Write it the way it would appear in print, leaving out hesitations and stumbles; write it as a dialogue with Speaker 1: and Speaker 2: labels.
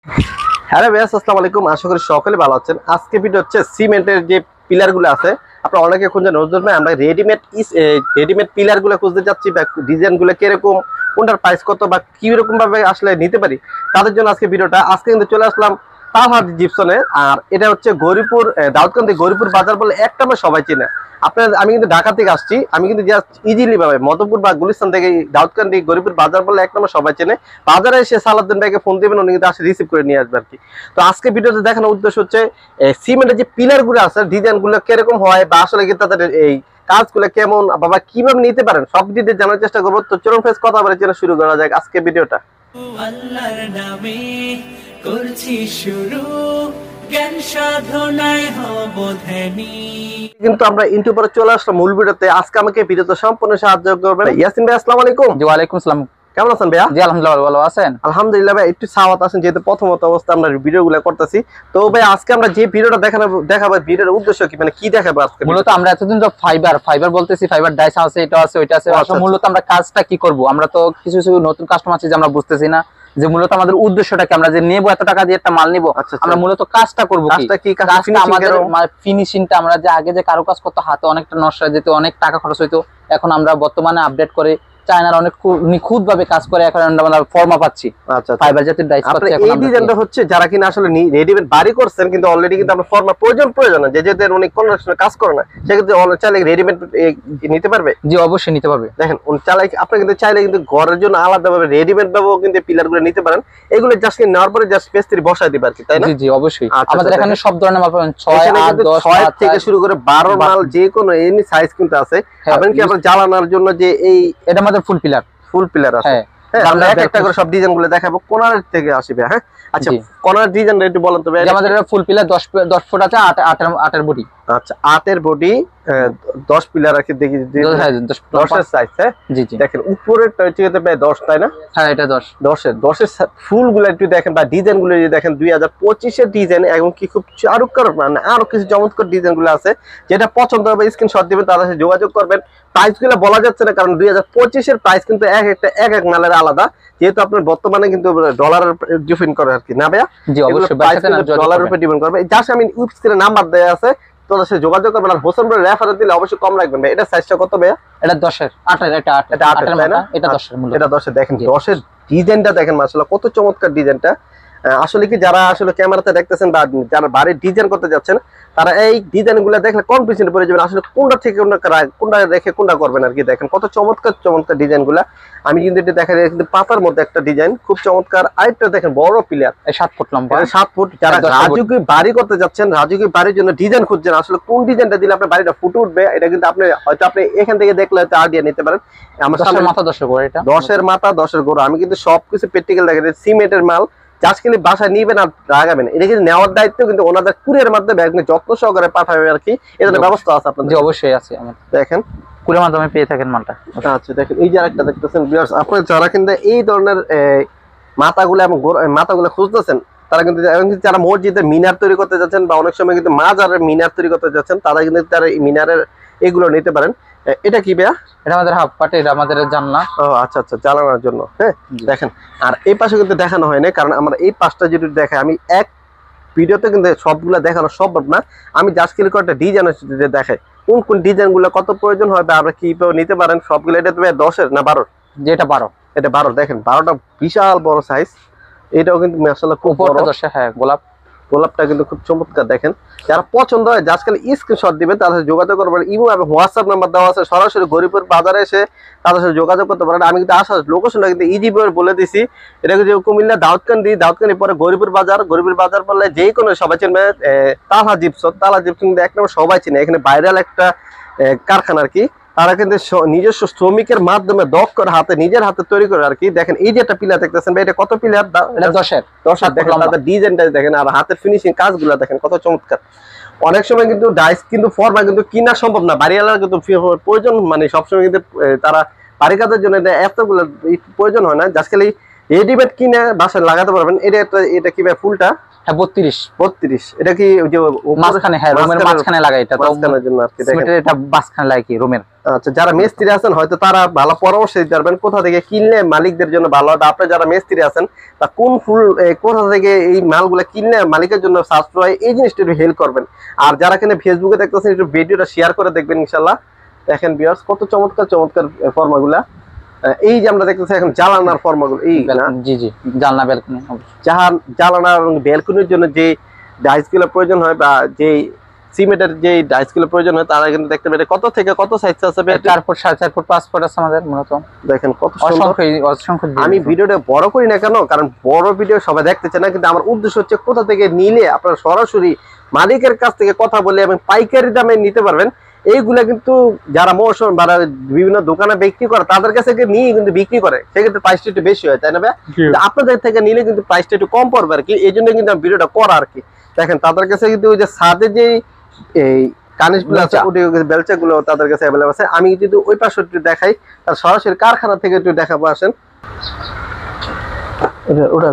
Speaker 1: Hello ভাইয়া, আসসালামু আলাইকুম। আশা করি সকলে ভালো আছেন। আজকে ভিডিও হচ্ছে সিমেন্টের যে পিলারগুলো আছে, আপনারা অনেকে খুঁজে নজর নেই। আমরা রেডিমেড পিলারগুলো খুঁজতে যাচ্ছি বা ডিজাইনগুলো কিরকম, কোনটার প্রাইস কত বা কিরকম ভাবে আসলে নিতে পারি, তাদের জন্য আজকে ভিডিওটা। আজকে কিন্তু চলে আসলাম তালহাট জিপসনে। আর এটা হচ্ছে গৌরীপুর, দাউদকান্দি গৌরীপুর বাজার বলে একটা আমরা সবাই চিনে। আমি কিন্তু ঢাকা থেকে আসছি, আমি কিন্তু জাস্ট ইজিলি ভাবে মধুপুর বা গুলিস্তান থেকে দাউদকান্দি গৌরীপুর বাজার বলে এক নম্বর সবাই চেনে। বাজারে এসে সালাউদ্দিন ভাইকে ফোন দিবেন, উনি কিন্তু আসে রিসিভ করে নিয়ে আসবে আর কি। তো আজকে ভিডিওতে দেখানোর উদ্দেশ্য হচ্ছে সিমেন্টের যে পিলার গুলো আছে, ডিজাইন গুলো কিরকম হয় বা আসলে কি তাদের এই কাজগুলো কেমন, বাবা কিভাবে নিতে পারেন, সব ডিটেইলস জানার চেষ্টা করবো। তো চলুন ফেস কথা বলে শুরু করা যাক আজকে ভিডিওটা।
Speaker 2: আল্লাহর নামে করছি শুরু, জ্ঞান সাধনায় হব ধ্যানী।
Speaker 1: কিন্তু আমরা ইউটিউবে চলে আসলাম মূল ভিডিওতে। আজকে আমাকে ভিডিওতে সম্পূর্ণ সাহায্য করবেন ইয়াসিন ভাই। আসসালামু আলাইকুম।
Speaker 3: জি ওয়ালাইকুম আসসালাম।
Speaker 1: কেমন আছেন ভাইয়া?
Speaker 3: জি আলহামদুলিল্লাহ, ভালো আছেন?
Speaker 1: আলহামদুলিল্লাহ ভাই, একটু সাওয়াত আছেন যেহেতু প্রথমত অবস্থা আমরা ভিডিওগুলো করতেছি। তো ভাই আজকে আমরা যে ভিডিওটা দেখাবো ভিডিওর উদ্দেশ্য কি, মানে কি দেখাবো আজকে?
Speaker 3: মূলত আমরা এতদিন তো ফাইবার বলতেছি, ফাইবার ডাইস আছে, এটা আছে, ওইটা আছে। আসলে মূলত আমরা কাজটা কি করব, আমরা তো কিছু কিছু নতুন কাস্টমার আছে যে আমরা বুঝতেছি না যে মূলত আমাদের উদ্দেশ্যটা কি। আমরা যে নেব এত টাকা দিয়ে একটা মাল নিব, আমরা মূলত কাজটা করব কি, কাজটা আমাদের ফিনিশিংটা। আমরা যে আগে যে কারো কাজ করতে হাতে অনেকটা নষ্ট হয়ে যেত, অনেক টাকা খরচ হইতো, এখন আমরা বর্তমানে আপডেট করে চায়নার অনেক নিখুঁত ভাবে কাজ করে এখন আমরা ফর্মা পাচ্ছি।
Speaker 1: আচ্ছা,
Speaker 3: ফাইবার জাতীয় ডাইস পাচ্ছি।
Speaker 1: এখন এই ডিজাইনটা হচ্ছে যারা কিনা আসলে রেডিমেড বাড়ি করছেন কিন্তু অলরেডি কিন্তু আমরা ফর্মা প্রয়োজন না, যে যেদের উনি কনস্ট্রাকশনের কাজ করে না, সেক্ষেত্রে চাইলে রেডিমেড নিতে পারবে।
Speaker 3: জি অবশ্যই নিতে পারবে।
Speaker 1: দেখেন উনি আপনি কিন্তু চাইলে কিন্তু ঘরের জন্য আলাদাভাবে রেডিমেড ভাবেও কিন্তু পিলার গুলো নিতে পারেন। এগুলো জাস্ট নেওয়ার পরে জাস্ট মিস্ত্রি বসায় দিবে আর কি, তাই না?
Speaker 3: জি জি অবশ্যই। আমাদের এখানে সব ধরনের মাল পাবেন, 6 8 10
Speaker 1: 6 থেকে শুরু করে 12 মাল যে কোনো এনি সাইজ কিন্তু আছে। আপনি কি আপনার জ্বালানোর জন্য যে
Speaker 3: এটা আমাদের ফুল পিলার আছে।
Speaker 1: হ্যাঁ, আমরা একটা করে সব ডিজাইন গুলো দেখাবো। কোনার থেকে আসবে। হ্যাঁ আচ্ছা, কোনার ডিজাইন একটু বলেন তো ভাই।
Speaker 3: আমাদের এটা ফুল পিলার 10 ফুট আছে, 8 এর বডি।
Speaker 1: আচ্ছা, 8 এর বডি, 10 পিলার আছে দেখি। 10 এর সাইজ। হ্যাঁ
Speaker 3: জি জি।
Speaker 1: দেখেন উপরেরটা হচ্ছে প্রায় 10, তাই না?
Speaker 3: হ্যাঁ এটা 10
Speaker 1: এর ফুল গুলো একটু দেখেন বা ডিজাইন গুলো যদি দেখেন, 2025 এর ডিজাইন এবং কি খুব চারুকার, মানে আরো কিছু চমৎকার ডিজাইন গুলো আছে। যেটা পছন্দ হবে স্ক্রিনশট দিবেন, তাদের সাথে যোগাযোগ করবেন। প্রাইস গুলো বলা যাচ্ছে না, কারণ 2025 এর প্রাইস কিন্তু এক এক মালের আলাদা, যেহেতু আপনার বর্তমানে কিন্তু ডলারের ডিপেন্ড করে আর কি, না ভাইয়া?
Speaker 3: জি অবশ্যই
Speaker 1: ডলারের উপর ডিপেন্ড করবে। জাস্ট আমি স্ক্রিনে নাম্বার দেয়া আছে, তোদের সাথে যোগাযোগ করবেন। আর হোসেন ভাই রেফারেন্স দিলে অবশ্যই কম রাখবেন ভাই। এটা সাইজটা কত ভাইয়া?
Speaker 3: এটা 10 এর 8 এর, এটা 8 এর না, এটা 10 এর। মূলত
Speaker 1: এটা 10 এর। দেখেন 10 এর ডিজাইনটা দেখেন, মাশাআল্লাহ কত চমৎকার ডিজাইনটা। আসলে কি যারা আসলে ক্যামেরাতে দেখতেছেন বা যারা বাড়ির ডিজাইন করতে যাচ্ছেন, তারা এই ডিজাইন গুলো দেখলে কনফিউশন পড়ে যাবেন আসলে কোনটা থেকে কোনটা রেখে কোনটা করবেন আর কি। দেখেন কত চমৎকার ডিজাইন গুলা। আমি কিন্তু এটা দেখা যায় কিন্তু পাতার মধ্যে একটা ডিজাইন খুব চমৎকার। আরেকটা দেখেন বড় পিলার,
Speaker 3: 7 ফুট লম্বা,
Speaker 1: 7 ফুট। যারা রাজুকি বাড়ি করতে যাচ্ছেন, রাজুকি বাড়ির জন্য ডিজাইন খুঁজছেন, আসলে কোন ডিজাইনটা দিলে আপনার বাড়িটা ফুটে উঠবে, এটা কিন্তু আপনি এখান থেকে দেখলে হয়তো আইডিয়া নিতে পারেন। আমার
Speaker 3: 10 এর মাথা 10 এর গোড়া, এটা
Speaker 1: 10 এর মাথা 10 এর গোড়া। আমি কিন্তু সবকিছু প্র্যাকটিক্যাল দেখাচ্ছি। সিমেন্টের মাল জাস্ট খালি বাসায় নিবেন আর লাগাবেন। এটা কিন্তু নেওয়ার দায়িত্ব কিন্তু ওনাদের কুরিয়ার মাধ্যমে একদম যত্ন সহকারে পাঠাবে আর কি। এর ব্যবস্থা আছে আপনাদের?
Speaker 3: জি অবশ্যই আছে। আমাদের
Speaker 1: দেখেন
Speaker 3: কুরিয়ার মাধ্যমে পেয়ে থাকেন মালটা।
Speaker 1: আচ্ছা দেখেন এই যে আরেকটা দেখতেছেন ভিউয়ার্স, আপনারা যারা কিন্তু এই ধরনের মাথাগুলো এবং মাথাগুলো খুঁজতেছেন, তারা কিন্তু যারা মসজিদে মিনার তৈরি করতে যাচ্ছেন বা অনেক সময় কিন্তু মাজারের মিনার তৈরি করতে যাচ্ছেন, তারা কিন্তু তারা মিনারের এগুলো নিতে পারেন। এটা কি ভাইয়া?
Speaker 3: এটা আমাদের হাফ পার্ট, এটা আমাদের জানলা।
Speaker 1: ও আচ্ছা আচ্ছা, জ্বালানোর জন্য। হ্যাঁ দেখেন, আর এই পাশে কিন্তু দেখানো হয় না, কারণ আমরা এই পাশটা যদি দেখাই, আমি এক ভিডিওতে কিন্তু সবগুলা দেখানো সম্ভব না। আমি জাস্ট ক্লিক করে একটা ডিজাইন দেখাই কোন ডিজাইন গুলো কত প্রয়োজন হয় বা আমরা কিভাবে নিতে পারেন সবগুলো। এটা তো 10 এর না 12?
Speaker 3: যেটা 12।
Speaker 1: এটা 12। দেখেন 12টা বিশাল বড় সাইজ। এটাও কিন্তু মাশাআল্লাহ খুব বড়।
Speaker 3: 10 এর। হ্যাঁ
Speaker 1: গোলাপটা কিন্তু খুব চমৎকার। দেখেন যারা পছন্দ হয় জাস্ট খালি স্ক্রিনশট দিবেন, তাদের সাথে যোগাযোগ করবেন। ইমো এবং হোয়াটসঅ্যাপ নাম্বার দেওয়া আছে। সরাসরি গরিপুর বাজারে এসে তাদের সাথে যোগাযোগ করতে পারেন। আমি কিন্তু আসার লোকেশনটা কিন্তু ইজি বলে দিছি। এটা কিন্তু কুমিল্লা দাউদকান্দি পরে গরিপুর বাজার বললে যে কোনো সবাই চিনবে। তালহাট জিপসন কিন্তু এক নম্বর সবাই চিনে। এখানে ভাইরাল একটা কারখানা আর কি। তারা কিন্তু নিজস্ব শ্রমিকের মাধ্যমে নিজের হাতে তৈরি করে আর কি। দেখেন এই যে একটা পিলার দেখতেছেন ভাই, এটা কত পিলার?
Speaker 3: এটা 10 এর।
Speaker 1: দেখেন তাদের ডিজাইনটা দেখেন আর হাতের ফিনিশিং কাজগুলো দেখেন কত চমৎকার। অনেক সময় কিন্তু ডাইস কিন্তু ফর্মা কিন্তু কিনা সম্ভব না, বাড়িওয়ালার কিন্তু প্রয়োজন, মানে সবসময় কিন্তু তারা বাড়ি কাজের জন্য এতগুলো প্রয়োজন হয় না। জাস্ট খালি রেডিমেড কিনে বাসায় লাগাতে পারবেন। এটা কি ভাই ফুলটা?
Speaker 3: হ্যাঁ 32।
Speaker 1: এটা কি যে
Speaker 3: মাঝখানে? হ্যাঁ রুমের মাঝখানে লাগাই। এটা তো
Speaker 1: মাঝখানের জন্য আর কি।
Speaker 3: সিমেন্টের এটা মাঝখানে লাগাই কি রুমের।
Speaker 1: আচ্ছা, যারা মিস্ত্রি আছেন হয়তো তারা ভালো পরামর্শ দিতে পারবেন কোথা থেকে কিনলে মালিকদের জন্য ভালো হবে। আপনারা যারা মিস্ত্রি আছেন তা কোন ফুল কোথা থেকে এই মালগুলো কিনলে মালিকের জন্য সাশ্রয়, এই জিনিসটা একটু হেল্প করবেন। আর যারা এখানে ফেসবুকে দেখতেছেন একটু ভিডিওটা শেয়ার করে দেখবেন ইনশাল্লাহ। দেখেন ভিউয়ার্স কত চমৎকার চমৎকার ফর্মাগুলা। এই যে আমরা দেখতেছি এখন জালানার ফর্মাগুলো, এই
Speaker 3: জি জি জানলা ব্যালকনি,
Speaker 1: জালানা এবং ব্যালকনির জন্য যে ডাইসগুলো প্রয়োজন হয় বা যে সিমেন্টের যে ডাইসগুলো প্রয়োজন হয় তারা কিন্তু দেখতে পারে কত থেকে কত সাইজ আছে।
Speaker 3: 4 ফুট 4.5 ফুট 5 ফুট আছে আমাদের মূলত।
Speaker 1: দেখেন কত সুন্দর।
Speaker 3: অসংখ্য
Speaker 1: আমি ভিডিওটা বড় করি না কেন, কারণ বড় ভিডিও সবাই দেখতেছে না, কিন্তু আমার উদ্দেশ্য হচ্ছে কোথা থেকে নিলে আপনারা সরাসরি মালিকের কাছ থেকে কথা বলে এবং পাইকারি দামে নিতে পারবেন। এইগুলা কিন্তু যারা মৌসুম বা বিভিন্ন দোকানে বিক্রি করে তাদের কাছে নিয়ে কিন্তু বিক্রি করে, সেক্ষেত্রে প্রাইসটা একটু বেশি হয়, তাই না ভাই? আপনাদের থেকে নিলে কিন্তু প্রাইসটা একটু কম পড়বে আর কি, এই জন্য কিন্তু আমি ভিডিওটা করা আর কি। দেখেন তাদের কাছে কিন্তু ওই যে ছাদে যে এই কানিশগুলো আছে, বেলচা গুলো তাদের কাছে অ্যাভেলেবল আছে। আমি যদি ওই পাশে একটু দেখাই, তার সরাসরি কারখানা থেকে একটু দেখাবো, আসেন। ওটা